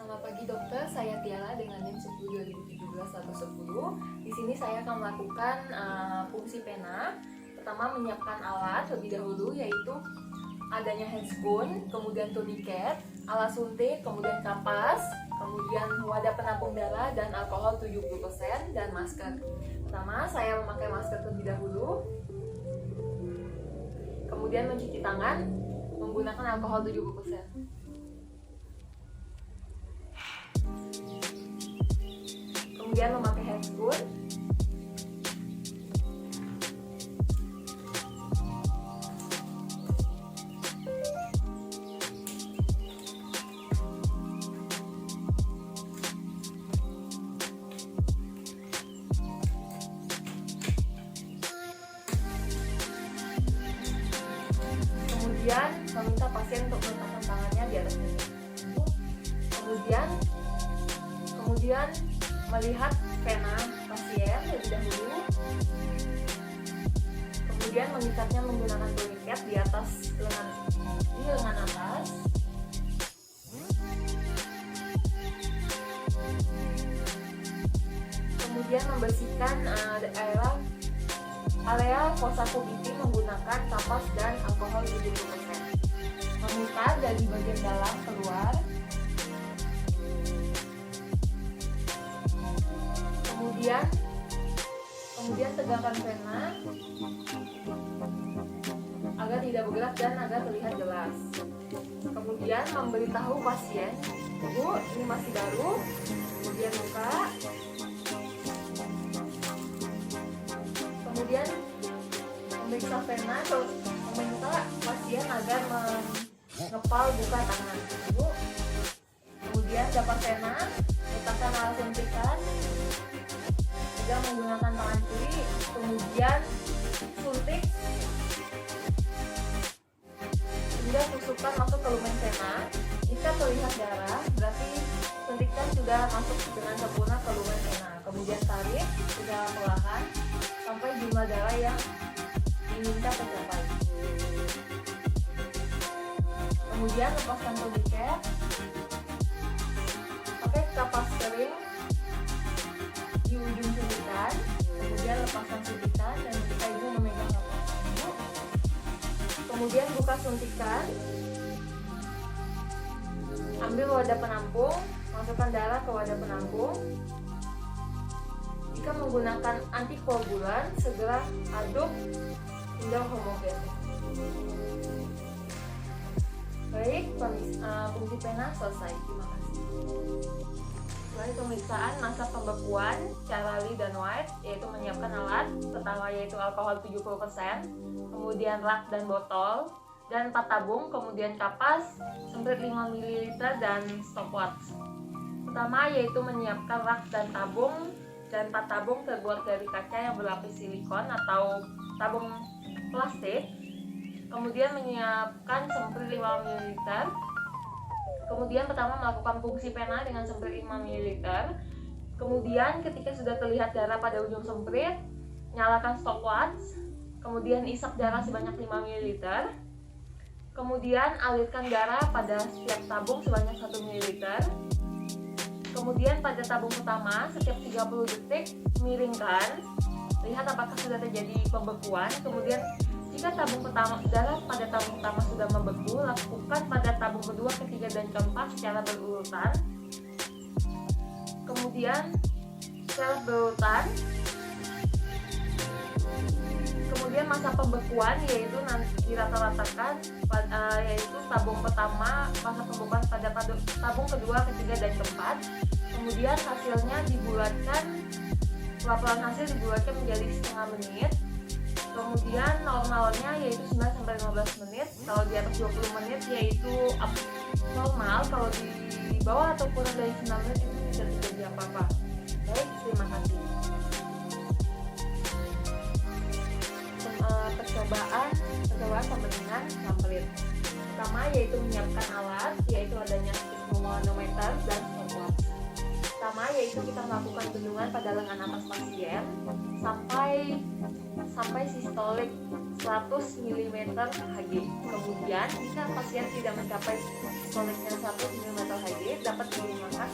Selamat pagi dokter, saya Tiara dengan NIM 10 2017-110. Di sini saya akan melakukan fungsi pena. Pertama, menyiapkan alat terlebih dahulu, yaitu adanya handspoon, kemudian tourniquet, alat suntik, kemudian kapas, kemudian wadah penampung darah dan alkohol 70% dan masker. Pertama, saya memakai masker terlebih dahulu, kemudian mencuci tangan menggunakan alkohol 70%. Kemudian memakai handspoon, kemudian meminta pasien untuk meletakkan tangannya di atas meja. Kemudian melihat pena pasien terlebih dahulu, kemudian mengikatnya menggunakan tourniquet di atas lengan atas, kemudian membersihkan area fossa pubic menggunakan kapas dan alkohol 70%. Memutar dari bagian dalam keluar, kemudian tegakkan pena agar tidak bergerak dan agar terlihat jelas. Kemudian memberitahu pasien, "Bu, ini masih baru." Kemudian buka. Kemudian memeriksa pena, terus meminta pasien agar mengepal buka tangan. Bu. Kemudian dapat pena, letakkan alat suntikan juga menggunakan tangan kiri, kemudian suntik hingga tusukan masuk ke lumen pena. Jika terlihat darah, berarti suntikan sudah masuk dengan sempurna ke lumen pena. Kemudian tarik secara perlahan sampai jumlah darah yang diminta tercapai. Kemudian lepaskan tourniquet, pakai kapas kering di ujung suntikan, kemudian lepaskan suntikan dan ketika ibu memegang kapas ibu, kemudian buka suntikan, ambil wadah penampung, masukkan darah ke wadah penampung. Jika menggunakan antikoagulan, segera aduk hingga homogen. Baik, fungsi pena selesai. Terima kasih. Setelah pemeriksaan masa pembekuan cara Lee dan White, yaitu menyiapkan alat, pertama yaitu alkohol 70%, kemudian rak dan botol, dan 4 tabung, kemudian kapas, semprit 5 ml dan stopwatch. Pertama yaitu menyiapkan rak dan 4 tabung terbuat dari kaca yang berlapis silikon atau tabung plastik. Kemudian menyiapkan semprit 5 ml. Kemudian pertama melakukan fungsi pena dengan semprit 5 ml. Kemudian ketika sudah terlihat darah pada ujung semprit, nyalakan stopwatch. Kemudian isap darah sebanyak 5 ml. Kemudian alirkan darah pada setiap tabung sebanyak 1 ml. Kemudian pada tabung pertama setiap 30 detik miringkan, lihat apakah sudah terjadi pembekuan. Kemudian jika darah pada tabung pertama sudah membeku, lakukan pada tabung kedua, ketiga, dan keempat secara berurutan. Kemudian secara berurutan, kemudian masa pembekuan yaitu nanti dirata-ratakan yaitu tabung pertama, masa pembekuan pada tabung kedua, ketiga, dan keempat. Kemudian hasilnya dibulatkan, laporan hasil dibulatkan menjadi setengah menit. Kemudian normalnya yaitu 9-15 menit. Kalau di atas 20 menit yaitu normal. Kalau di bawah atau kurang dari 9 menit itu tidak terjadi apa-apa. Baik, terima kasih. Percobaan pembeningan semprit. Pertama yaitu menyiapkan alat, yaitu adanya stigmomanometer dan stopwatch. Pertama yaitu kita melakukan bendungan pada lengan atas pasien sampai sistolik 100 mm Hg. Kemudian jika pasien tidak mencapai sistoliknya 100 mm Hg, dapat digunakan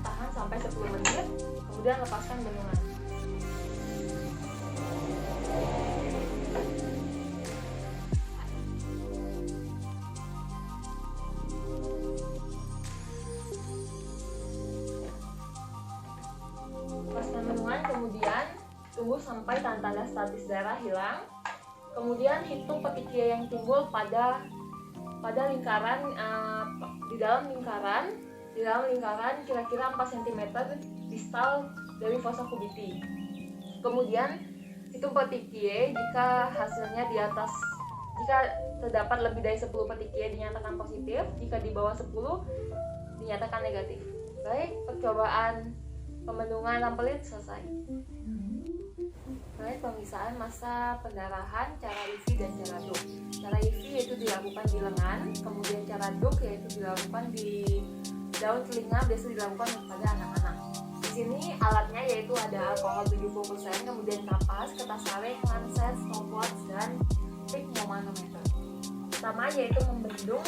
tahan sampai 10 menit, kemudian lepaskan bendungan. Lepaskan bendungan, kemudian tunggu sampai tanda-tanda statis darah hilang. Kemudian hitung petekia yang timbul pada lingkaran, di dalam lingkaran kira-kira 4 cm distal dari fossa cubiti. Kemudian hitung petekia jika hasilnya di atas, jika terdapat lebih dari 10 petekia dinyatakan positif, jika di bawah 10 dinyatakan negatif. Baik, percobaan pembendungan lampelit selesai. Baik, pemeriksaan masa pendarahan, cara IV dan cara DOAK. Cara IV yaitu dilakukan di lengan, kemudian cara DOAK yaitu dilakukan di daun telinga, biasa dilakukan pada anak-anak. Di sini alatnya yaitu ada alkohol 70%, kemudian kapas, kertas saleh, lancet, stopwatch, dan sphygmomanometer. Pertama yaitu membendung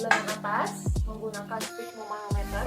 lengan atas menggunakan sphygmomanometer.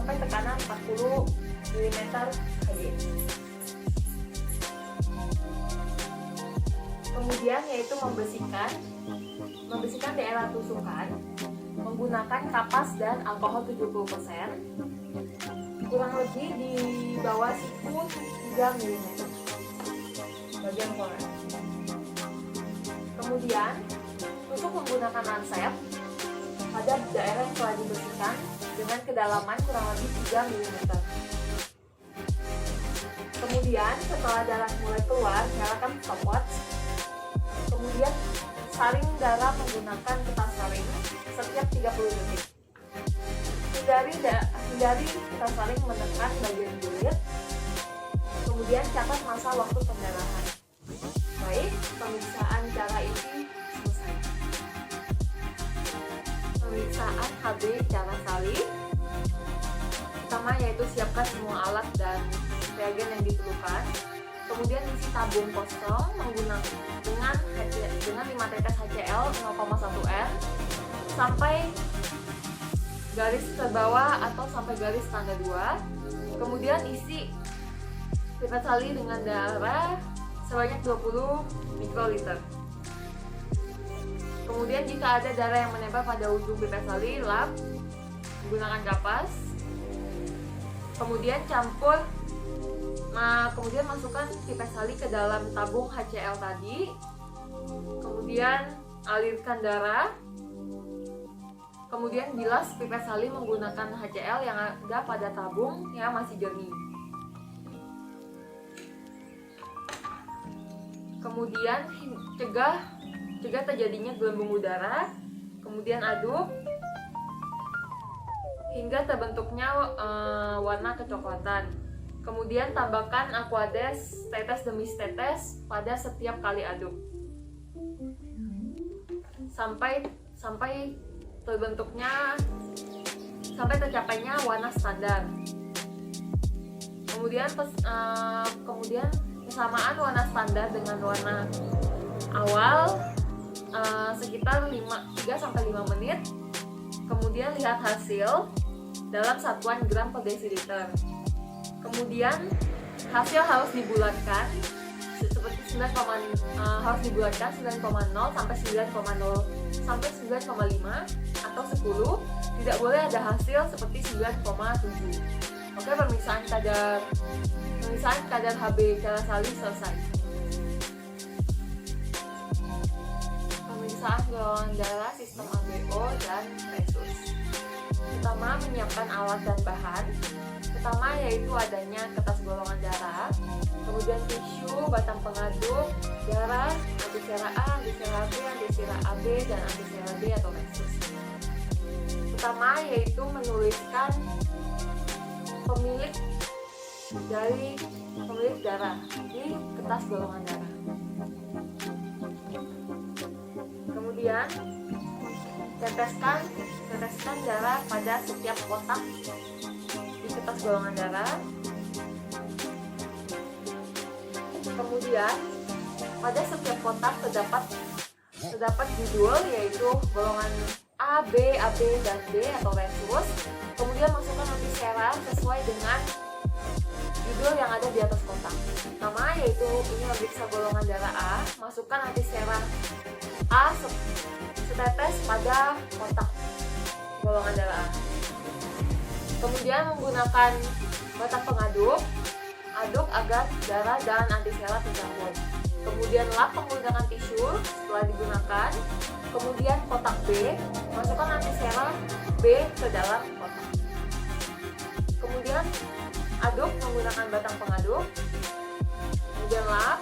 sampai tekanan 40 mm Hg. Kemudian yaitu membersihkan daerah tusukan menggunakan kapas dan alkohol 70%, kurang lebih di bawah siku 3 mm bagian koran. Kemudian tusuk menggunakan lancet pada daerah yang telah dibersihkan dengan kedalaman kurang lebih 3 mm. Kemudian setelah darah mulai keluar, nyalakan stopwatch. Kemudian saring darah menggunakan kertas saring setiap 30 detik. Hindari kertas saring menekan bagian kulit. Kemudian catat masa waktu pendarahan. Baik, pemeriksaan cara ini selesai. Pemeriksaan HB cara salib. Pertama yaitu siapkan semua alat dan reagen yang diperlukan. Kemudian isi tabung kosong dengan 5 tetes HCl 0,1 N sampai garis terbawah atau sampai garis tanda 2. Kemudian isi pipet sali dengan darah sebanyak 20 mikroliter. Kemudian jika ada darah yang menempel pada ujung pipet sali, lap menggunakan kapas. Kemudian kemudian masukkan pipet sali ke dalam tabung HCl tadi. Kemudian alirkan darah. Kemudian bilas pipet sali menggunakan HCl yang ada pada tabung yang masih jernih. Kemudian cegah terjadinya gelembung udara. Kemudian aduk hingga terbentuknya warna kecoklatan. Kemudian tambahkan aquades tetes demi tetes pada setiap kali aduk sampai tercapainya warna standar. Kemudian persamaan warna standar dengan warna awal sekitar 3-5 menit. Kemudian lihat hasil dalam satuan gram per desiliter. Kemudian hasil harus dibulatkan seperti 9,0 sampai 9,0 sampai 9,5 atau 10. Tidak boleh ada hasil seperti 9,7. Oke, pemeriksaan kadar HB cara salib selesai. Pemeriksaan golongan darah sistem ABO dan resus. Pertama, menyiapkan alat dan bahan. pertama yaitu adanya kertas golongan darah, kemudian tisu, batang pengaduk, darah, antisera A, antisera B, antisera AB, dan antisera D atau resus. Pertama yaitu menuliskan pemilik darah di kertas golongan darah. Kemudian teteskan darah pada setiap kotak di kertas golongan darah. Kemudian pada setiap kotak terdapat judul yaitu golongan A, B, AB, dan D atau resus. Kemudian masukkan antisera sesuai dengan judul yang ada di atas kotak. Pertama yaitu ini memeriksa golongan darah A, masukkan antisera A setetes pada kotak golongan darah A. Kemudian menggunakan batang pengaduk, aduk agar darah dan antisera tercampur. Kemudian lap menggunakan tisu setelah digunakan. Kemudian kotak B, masukkan antisera B ke dalam kotak. Kemudian aduk menggunakan batang pengaduk. Kemudian lap.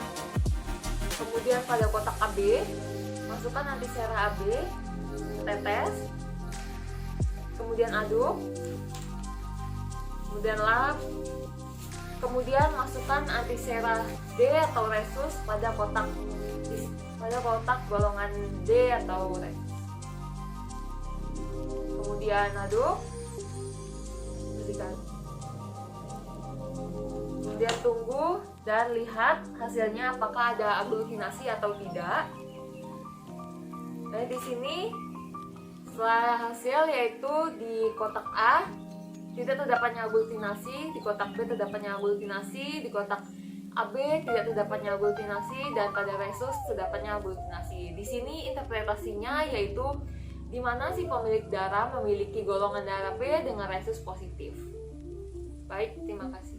Kemudian pada kotak AB, masukkan antisera AB, tetes. Kemudian aduk. Kemudian lap. Kemudian masukkan antisera D atau resus pada kotak golongan D atau resus. Kemudian aduk, bersihkan. Kemudian tunggu dan lihat hasilnya apakah ada aglutinasi atau tidak. Nah, di sini setelah hasil yaitu di kotak A tidak terdapatnya aglutinasi, di kotak B terdapatnya aglutinasi, di kotak AB tidak terdapatnya aglutinasi, dan pada resus terdapatnya aglutinasi. Di sini interpretasinya yaitu di mana si pemilik darah memiliki golongan darah B dengan resus positif. Baik, terima kasih.